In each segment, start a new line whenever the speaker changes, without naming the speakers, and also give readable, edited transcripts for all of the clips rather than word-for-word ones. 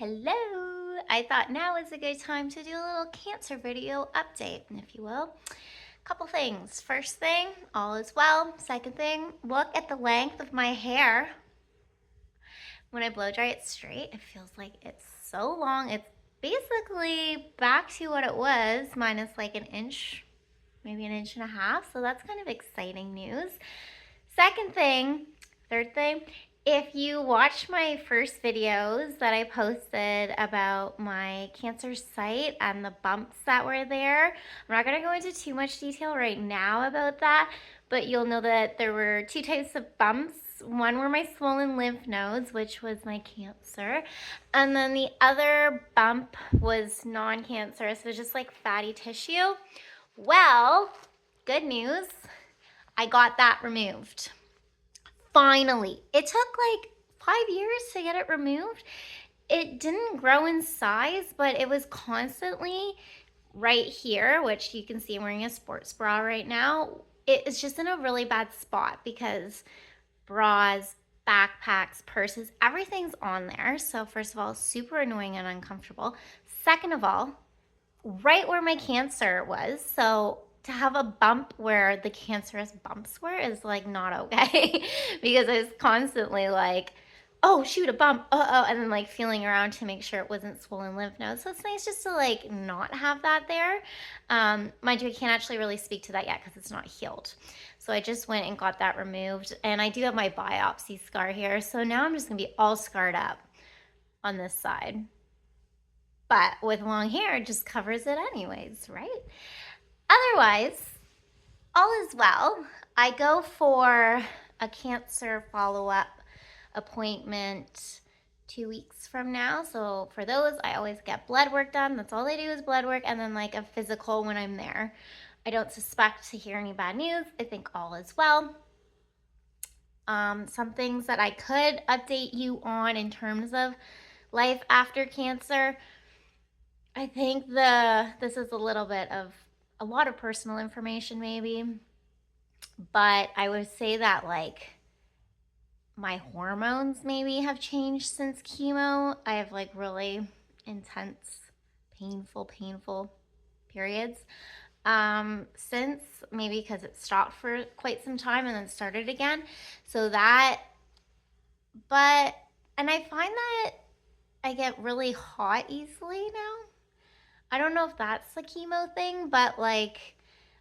Hello! I thought now is a good time to do a little cancer video update, if you will. Couple things. First thing, all is well. Second thing, look at the length of my hair. When I blow dry it straight, it feels like it's so long. It's basically back to what it was, minus like an inch, maybe an inch and a half. So that's kind of exciting news. Third thing, if you watch my first videos that I posted about my cancer site and the bumps that were there, I'm not going to go into too much detail right now about that, but you'll know that there were two types of bumps. One were my swollen lymph nodes, which was my cancer, and then the other bump was non-cancerous. It was just like fatty tissue. Well, good news, I got that removed. Finally. It took like 5 years to get it removed. It didn't grow in size, but it was constantly right here, which you can see I'm wearing a sports bra right now. It is just in a really bad spot because bras, backpacks, purses, everything's on there. So first of all, super annoying and uncomfortable. Second of all, right where my cancer was. So to have a bump where the cancerous bumps were is like not okay because I was constantly like, oh shoot, a bump, and then like feeling around to make sure it wasn't swollen lymph nodes. So it's nice just to like not have that there. Mind you, I can't actually really speak to that yet because it's not healed. So I just went and got that removed, and I do have my biopsy scar here. So now I'm just gonna be all scarred up on this side. But with long hair, it just covers it anyways, right? Otherwise, all is well. I go for a cancer follow-up appointment 2 weeks from now. So for those, I always get blood work done. That's all they do is blood work, and then like a physical when I'm there. I don't suspect to hear any bad news. I think all is well. Some things that I could update you on in terms of life after cancer. I think this is a little bit of a lot of personal information maybe, but I would say that like my hormones maybe have changed since chemo. I have like really intense, painful periods. Since maybe because it stopped for quite some time and then started again. So that, but, and I find that I get really hot easily now. I don't know if that's the chemo thing, but like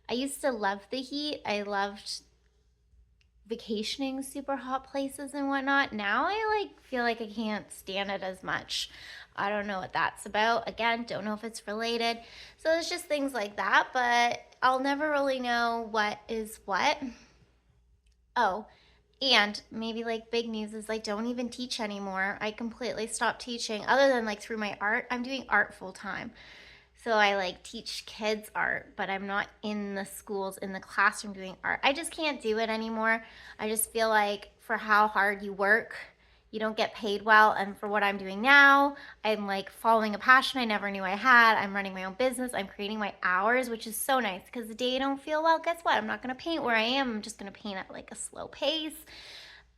I used to love the heat. I loved vacationing super hot places and whatnot. Now I like feel like I can't stand it as much. I don't know what that's about. Again, don't know if it's related. So it's just things like that, but I'll never really know what is what. Oh, and maybe like big news is I don't even teach anymore. I completely stopped teaching other than like through my art. I'm doing art full time. So I like teach kids art, but I'm not in the schools, in the classroom doing art. I just can't do it anymore. I just feel like for how hard you work, you don't get paid well. And for what I'm doing now, I'm like following a passion I never knew I had. I'm running my own business. I'm creating my hours, which is so nice because the day I don't feel well, guess what? I'm not going to paint where I am. I'm just going to paint at like a slow pace.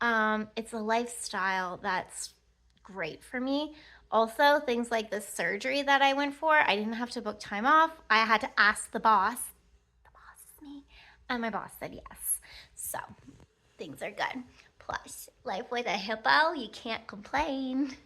It's a lifestyle that's great for me. Also, things like the surgery that I went for, I didn't have to book time off. I had to ask the boss. The boss is me. And my boss said yes. So things are good. Plus, life with a hippo, you can't complain.